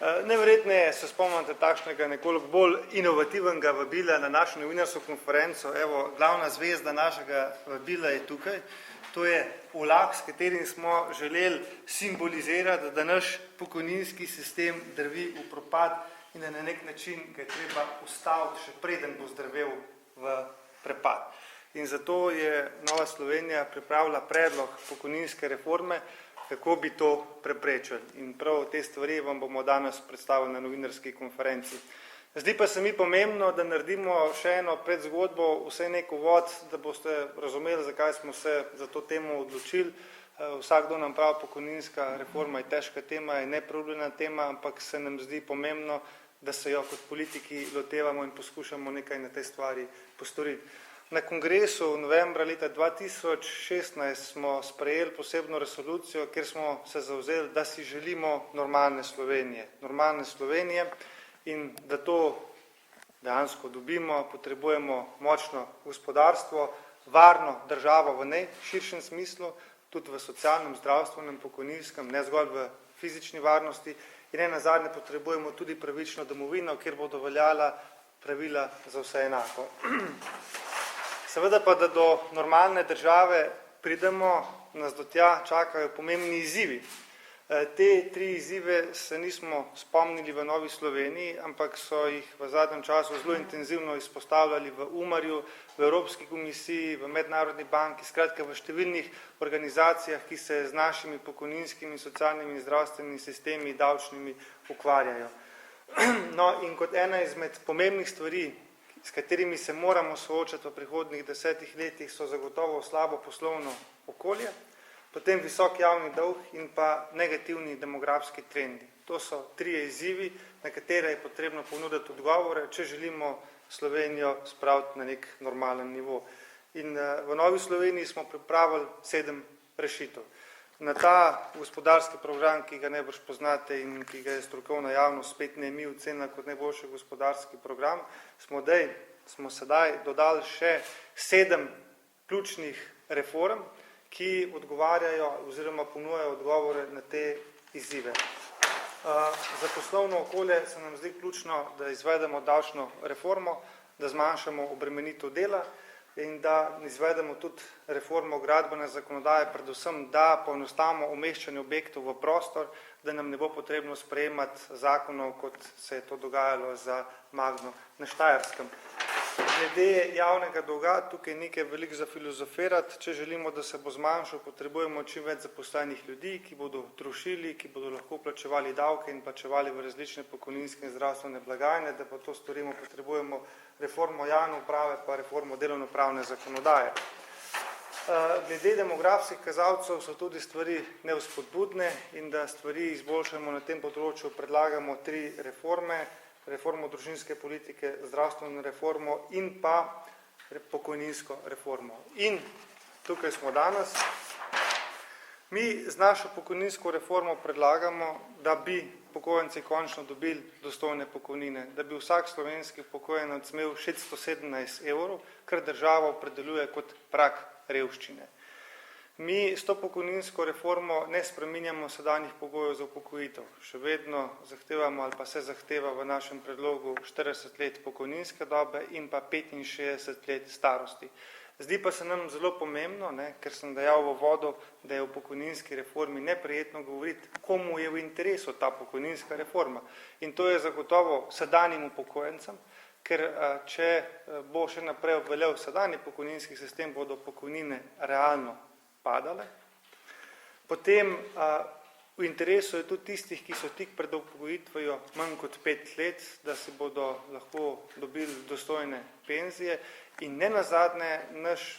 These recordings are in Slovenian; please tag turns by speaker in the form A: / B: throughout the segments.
A: Najverjetneje se spomnite takšnega nekoliko bolj inovativnega vabila na našo novinarsko konferenco. Evo, glavna zvezda našega vabila je tukaj. To je vlak, s katerim smo želeli simbolizirati, da naš pokojninski sistem drvi v propad in da na nek način ga je treba ustaviti, še preden bo zdrvel v prepad. In zato je Nova Slovenija pripravila predlog pokojninske reforme, kako bi to preprečili. In prav te stvari vam bomo danes predstavili na novinarski konferenci. Zdi pa se mi pomembno, da naredimo še eno predzgodbo, vsaj nek uvod, da boste razumeli, zakaj smo se za to temo odločili. Vsakdo nam pravi, pokojninska reforma je težka tema, je nepriljubljena tema, ampak se nam zdi pomembno, da se jo kot politiki lotevamo in poskušamo nekaj na tej stvari postoriti. Na kongresu novembra leta 2016 smo sprejeli posebno resolucijo, kjer smo se zavzeli, da si želimo normalne Slovenije in da to dejansko dobimo, potrebujemo močno gospodarstvo, varno državo v najširšem smislu, tudi v socialnem, zdravstvenem, pokojninskem, ne zgolj v fizični varnosti in nenazadnje potrebujemo tudi pravično domovino, kjer bodo veljala pravila za vse enako. Seveda pa, da do normalne države pridemo, nas do tja čakajo pomembni izzivi. Te tri izzive se nismo spomnili v Novi Sloveniji, ampak so jih v zadnjem času zelo intenzivno izpostavljali v Umarju, v Evropski komisiji, v Mednarodni banki, skratka v številnih organizacijah, ki se z našimi pokojninskimi, socialnimi in zdravstvenimi sistemi davčnimi ukvarjajo. No, in kot ena izmed pomembnih stvari, s katerimi se moramo soočati v prihodnjih 10 letih, so zagotovo slabo poslovno okolje, potem visok javni dolg in pa negativni demografski trendi. To so trije izzivi, na katere je potrebno ponuditi odgovore, če želimo Slovenijo spraviti na nek normalen nivo. In v Novi Sloveniji smo pripravili 7 rešitev. Na ta gospodarski program, ki ga najbrž poznate in ki ga je strokovna javnost spet ne mi ocenila kot najboljši gospodarski program, smo sedaj dodali še 7 ključnih reform, ki odgovarjajo oziroma ponujajo odgovore na te izzive. Za poslovno okolje se nam zdi ključno, da izvedemo davčno reformo, da zmanjšamo obremenitev dela in da izvedemo tudi reformo gradbene zakonodaje, predvsem da poenostavimo umeščanje objektov v prostor, da nam ne bo potrebno sprejemati zakonov, kot se je to dogajalo za Magno na Štajerskem. Glede javnega dolga, tukaj nekaj veliko za filozofirati, če želimo, da se bo zmanjšal, potrebujemo čim več zaposlenih ljudi, ki bodo trošili, ki bodo lahko plačevali davke in plačevali v različne pokojninske in zdravstvene blagajne, da pa to storimo, potrebujemo reformo javne uprave pa reformo delovnopravne zakonodaje. Glede demografskih kazalcev so tudi stvari nevzpodbudne in da stvari izboljšamo na tem področju, predlagamo 3 reforme, reformo družinske politike, zdravstveno reformo in pa pokojninsko reformo. In tukaj smo danes. Mi z našo pokojninsko reformo predlagamo, da bi upokojenci končno dobili dostojne pokojnine, da bi vsak slovenski upokojenec imel 617 evrov, kar država opredeljuje kot prag revščine. Mi s to pokojninsko reformo ne spreminjamo sedanjih pogojev za upokojitev. Še vedno zahtevamo ali pa se zahteva v našem predlogu 40 let pokojninske dobe in pa 65 let starosti. Zdi pa se nam zelo pomembno, ker sem dejal v uvodu, da je v pokojninski reformi neprijetno govoriti, komu je v interesu ta pokojninska reforma. In to je zagotovo sedanjim upokojencem, ker če bo še naprej obveljal sedanji pokojninski sistem, bodo pokojnine realno padale. Potem v interesu je tudi tistih, ki so tik pred upokojitvijo manj kot 5 let, da si bodo lahko dobili dostojne penzije. In nenazadnje naš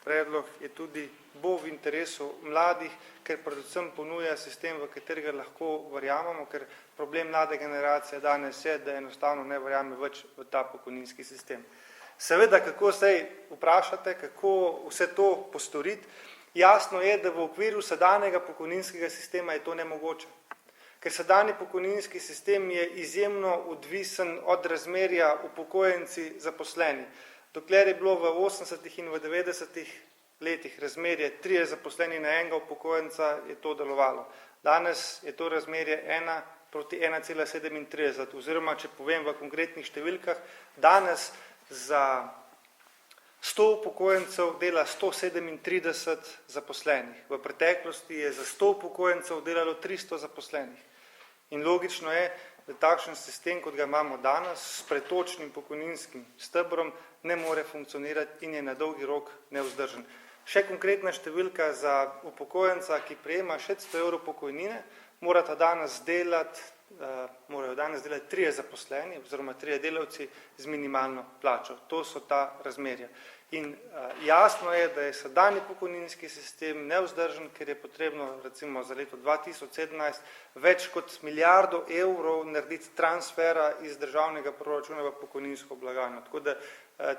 A: predlog je tudi bo v interesu mladih, ker predvsem ponuja sistem, v katerega lahko verjamemo, ker problem mlade generacije danes je, da enostavno ne verjame več v ta pokojninski sistem. Seveda, kako se vprašate, kako vse to postoriti, jasno je, da v okviru sedanjega pokojninskega sistema je to nemogoče. Ker sedanji pokojninski sistem je izjemno odvisen od razmerja upokojenci zaposleni. Dokler je bilo v 80. in v 90. letih razmerje 3 zaposleni na enega upokojenca, je to delovalo. Danes je to razmerje 1 proti 1,37, oziroma če povem v konkretnih številkah, danes za 100 upokojencev dela 137 zaposlenih. V preteklosti je za 100 upokojencev delalo 300 zaposlenih. In logično je, da takšen sistem, kot ga imamo danes, s pretočnim pokojninskim stebrom, ne more funkcionirati in je na dolgi rok nevzdržen. Še konkretna številka za upokojenca, ki prejema 600 evrov pokojnine, morajo danes delati 3 zaposleni oziroma 3 delavci z minimalno plačo. To so ta razmerja. In jasno je, da je sedanji pokojninski sistem nevzdržen, ker je potrebno recimo za leto 2017 več kot milijardo evrov narediti transfera iz državnega proračuna v pokojninsko blagajno. Tako da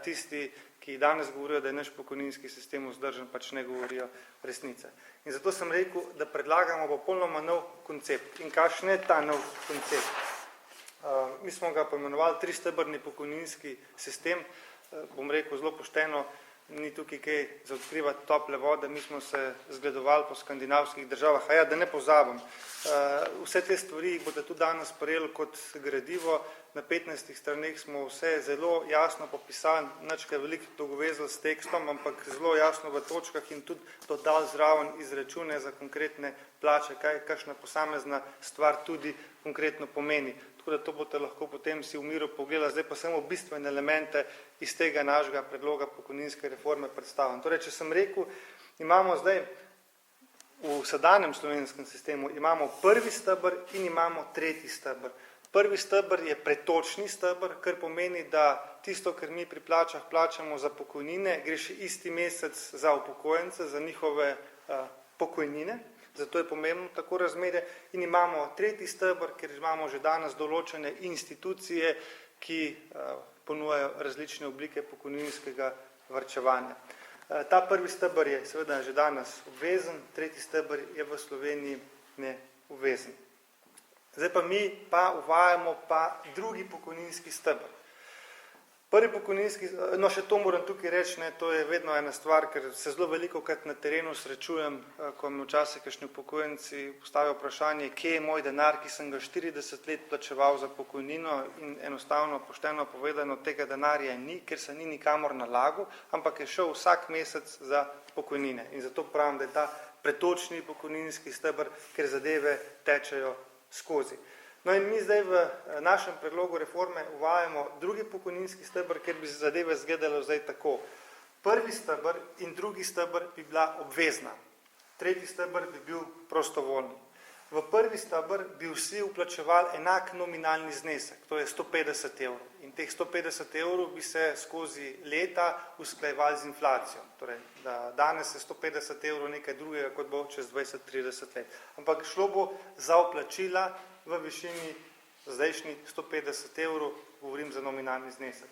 A: tisti, ki danes govorijo, da je naš pokojninski sistem vzdržen, pač ne govorijo resnice. In zato sem rekel, da predlagamo popolnoma nov koncept. In kakšen je ta nov koncept? Mi smo ga poimenovali tristebrni pokojninski sistem. Bom rekel zelo pošteno, ni tukaj kaj za odkrivati tople vode, mi smo se zgledovali po skandinavskih državah, a ja, da ne pozabim. Vse te stvari bodo tudi danes sprejeli kot gradivo, na 15 straneh smo vse zelo jasno popisali, nič kaj veliko dogovezali s tekstom, ampak zelo jasno v točkah in tudi dodali zraven izračune za konkretne plače, kakšna posamezna stvar tudi konkretno pomeni. Tako da to boste lahko potem si v miru pogledali, zdaj pa samo bistvene elemente iz tega našega predloga pokojninske reforme predstavljam. Torej, če sem rekel, imamo zdaj v sedanjem slovenskem sistemu imamo prvi steber in imamo tretji steber. Prvi steber je pretočni steber, kar pomeni, da tisto, kar mi pri plačah plačamo za pokojnine, gre še isti mesec za upokojence, za njihove pokojnine. Zato je pomembno tako razmerje. In imamo tretji steber, ker imamo že danes določene institucije, ki ponujajo različne oblike pokojninskega varčevanja. Ta prvi steber je seveda že danes obvezen, tretji steber je v Sloveniji neobvezen. Zdaj pa mi uvajamo drugi pokojninski steber. Prvi pokojninski, no še to moram tukaj reči, to je vedno ena stvar, ker se zelo velikokrat na terenu srečujem, ko mi včasih kakšni upokojenci postavijo vprašanje, kje je moj denar, ki sem ga 40 let plačeval za pokojnino, in enostavno, pošteno povedano, tega denarja ni, ker se ni nikamor nalagal, ampak je šel vsak mesec za pokojnine. In zato pravim, da je ta pretočni pokojninski steber, ker zadeve tečejo skozi. No in mi zdaj v našem predlogu reforme uvajamo drugi pokojninski steber, ker bi zadeve izgledalo zdaj tako. Prvi steber in drugi steber bi bila obvezna. Tretji steber bi bil prostovoljni. V prvi steber bi vsi vplačevali enak nominalni znesek, to je 150 evrov. In teh 150 evrov bi se skozi leta usklajevali z inflacijo. Torej, da danes je 150 evrov nekaj drugega, kot bo čez 20-30 let. Ampak šlo bo za vplačila v višini zdajšnji 150 evrov, govorim za nominalni znesek.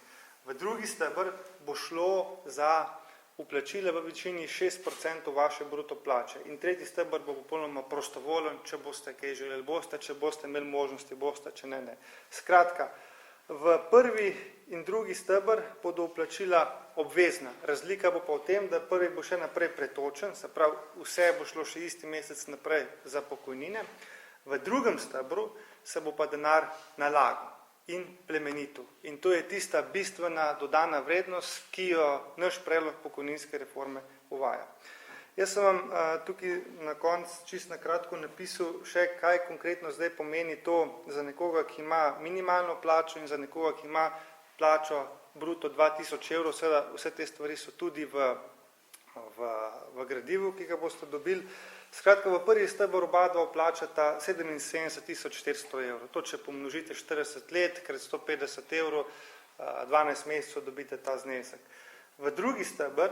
A: V drugi steber bo šlo za vplačile v višini 6% vaše bruto plače. In tretji steber bo popolnoma prostovoljen, če boste kaj želeli, boste, če boste imeli možnosti, boste, če ne. Skratka, v prvi in drugi steber bodo vplačila obvezna. Razlika bo pa v tem, da prvi bo še naprej pretočen, se pravi, vse bo šlo še isti mesec naprej za pokojnine. V drugem stebru se bo pa denar nalagal in plemenitil. In to je tista bistvena dodana vrednost, ki jo naš predlog pokojninske reforme uvaja. Jaz sem vam tukaj na koncu čisto na kratko napisal še, kaj konkretno zdaj pomeni to za nekoga, ki ima minimalno plačo in za nekoga, ki ima plačo bruto 2000 evrov. Seveda vse te stvari so tudi v gradivu, ki ga boste dobili. Skratka, v prvi steber oba dva plačata 77.400 evrov. To, če pomnožite 40 let, krat 150 evrov, 12 mesecev dobite ta znesek. V drugi steber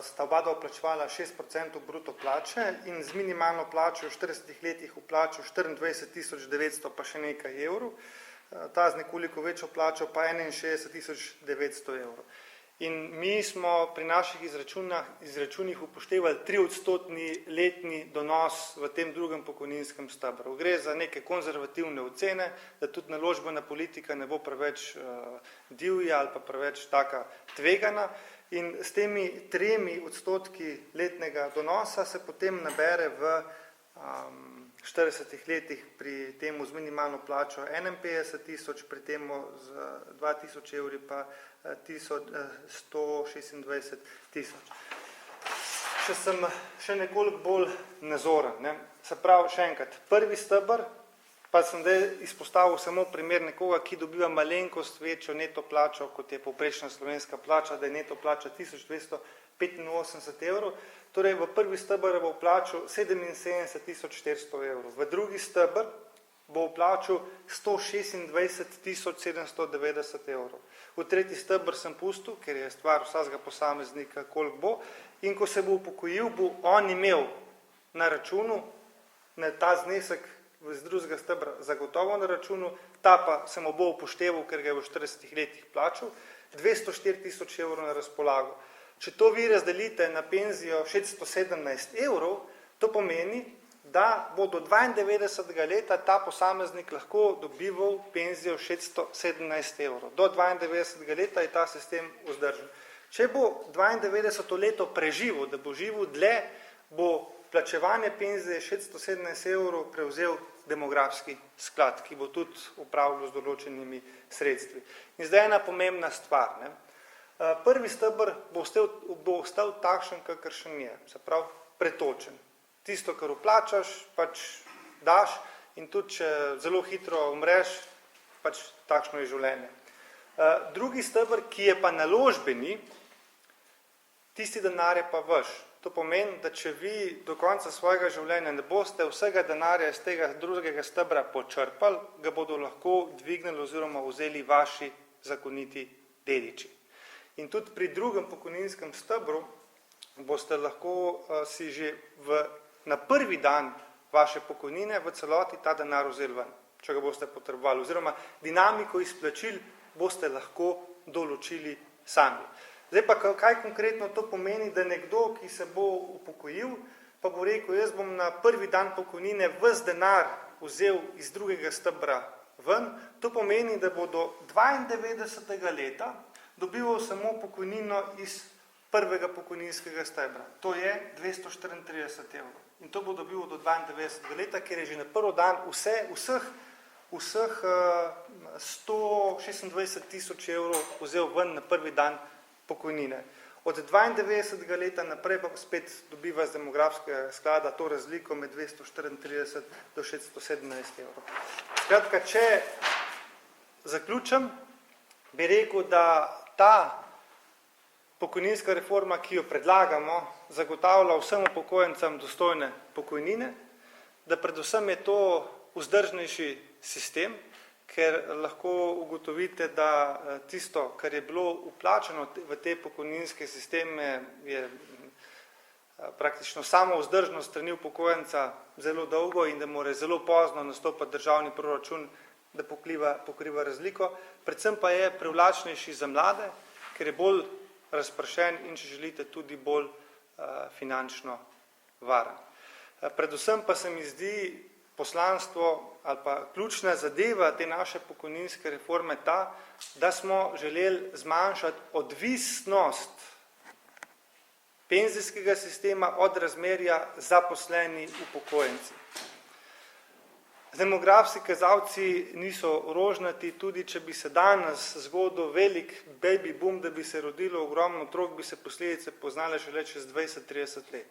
A: sta oba dva plačevala 6% bruto plače in z minimalno plačo v 40 letih vplačal 24.900 pa še nekaj evrov, ta z nekoliko večjo plačo pa 61.900 evrov. In mi smo pri naših izračunih upoštevali 3% letni donos v tem drugem pokojninskem stebru. Gre za neke konzervativne ocene, da tudi naložbena politika ne bo preveč divja ali pa preveč taka tvegana. In s temi 3% letnega donosa se potem nabere v 40 letih pri temu z minimalno plačo 51 tisoč, pri temu z 2000 evri pa 126 tisoč. Če sem še nekoliko bolj nazoren, ne? Se pravi, še enkrat, prvi steber, pa sem zdaj izpostavil samo primer nekoga, ki dobiva malenkost večjo neto plačo, kot je povprečna slovenska plača, da je neto plača 1285 evrov, torej v prvi steber bo vplačal 77 400 evrov, v drugi steber bo vplačal 126 790 evrov. V tretji steber sem pustil, ker je stvar vsakega posameznika, koliko bo, in ko se bo upokojil, bo on imel na računu, na ta znesek iz drugega stebra zagotovo na računu, ta pa se mu bo upošteval, ker ga je v 40 letih plačal, 204 000 evrov na razpolago. Če to vi razdelite na penzijo 617 evrov, to pomeni, da bo do 92. leta ta posameznik lahko dobival penzijo 617 evrov. Do 92. leta je ta sistem vzdržen. Če bo 92. leto preživel, da bo živel dlje, bo plačevanje penzije 617 evrov prevzel demografski sklad, ki bo tudi upravljal z določenimi sredstvi. In zdaj ena pomembna stvar. Ne? Prvi steber bo ostal takšen, kakršen je, se pravi pretočen. Tisto, kar vplačaš, pač daš in tudi, če zelo hitro umreš, pač takšno je življenje. Drugi steber, ki je pa naložbeni, tisti denar je pa vaš. To pomeni, da če vi do konca svojega življenja ne boste vsega denarja iz tega drugega stebra počrpali, ga bodo lahko dvignili oziroma vzeli vaši zakoniti dediči. In tudi pri drugem pokojninskem stebru boste lahko si že na prvi dan vaše pokojnine v celoti ta denar vzeli ven, če ga boste potrebovali, oziroma dinamiko izplačil boste lahko določili sami. Zdaj pa, kaj konkretno to pomeni, da nekdo, ki se bo upokojil, pa bo rekel, jaz bom na prvi dan pokojnine ves denar vzel iz drugega stebra ven, to pomeni, da bo do 92. leta dobival samo pokojnino iz prvega pokojninskega stebra. To je 234 evrov. In to bo dobil do 92. leta, ker je že na prvi dan vseh 126 000 evrov vzel ven na prvi dan pokojnine. Od 92. leta naprej pa spet dobiva z demografskega sklada to razliko med 234 do 617 evrov. Skratka, če zaključim, bi rekel, da ta pokojninska reforma, ki jo predlagamo, zagotavlja vsem upokojencem dostojne pokojnine, da predvsem je to vzdržnejši sistem, ker lahko ugotovite, da tisto, kar je bilo vplačeno v te pokojninske sisteme, je praktično samo vzdržno strani upokojenca zelo dolgo in da mora zelo pozno nastopati državni proračun, da pokriva razliko. Predvsem pa je privlačnejši za mlade, ker je bolj razpršen in, če želite, tudi bolj finančno varen. Predvsem pa se mi zdi poslanstvo ali pa ključna zadeva te naše pokojninske reforme ta, da smo želeli zmanjšati odvisnost penzijskega sistema od razmerja zaposleni upokojenci. Demografski kazalci niso rožnati, tudi če bi se danes zgodil velik baby boom, da bi se rodilo ogromno otrok, bi se posledice poznale šele čez 20-30 let.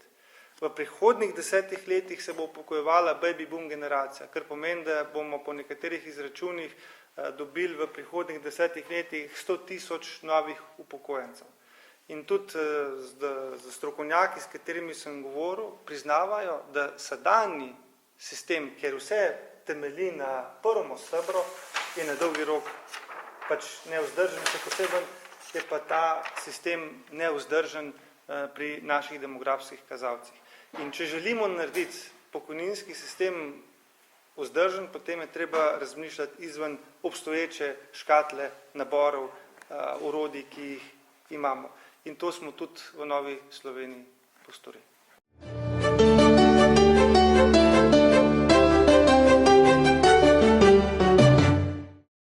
A: V prihodnjih 10 letih se bo upokojevala baby boom generacija, kar pomeni, da bomo po nekaterih izračunih dobili v prihodnjih 10 letih 100 000 novih upokojencev. In tudi z strokovnjaki, s katerimi sem govoril, priznavajo, da sedanji sistem, kjer vse temelji na prvem stebru, je na dolgi rok pač nevzdržen, še posebej je pa ta sistem nevzdržen pri naših demografskih kazalcih. In če želimo narediti pokojninski sistem vzdržen, potem je treba razmišljati izven obstoječe škatle naborov, orodij, ki jih imamo. In to smo tudi v Novi Sloveniji postorili.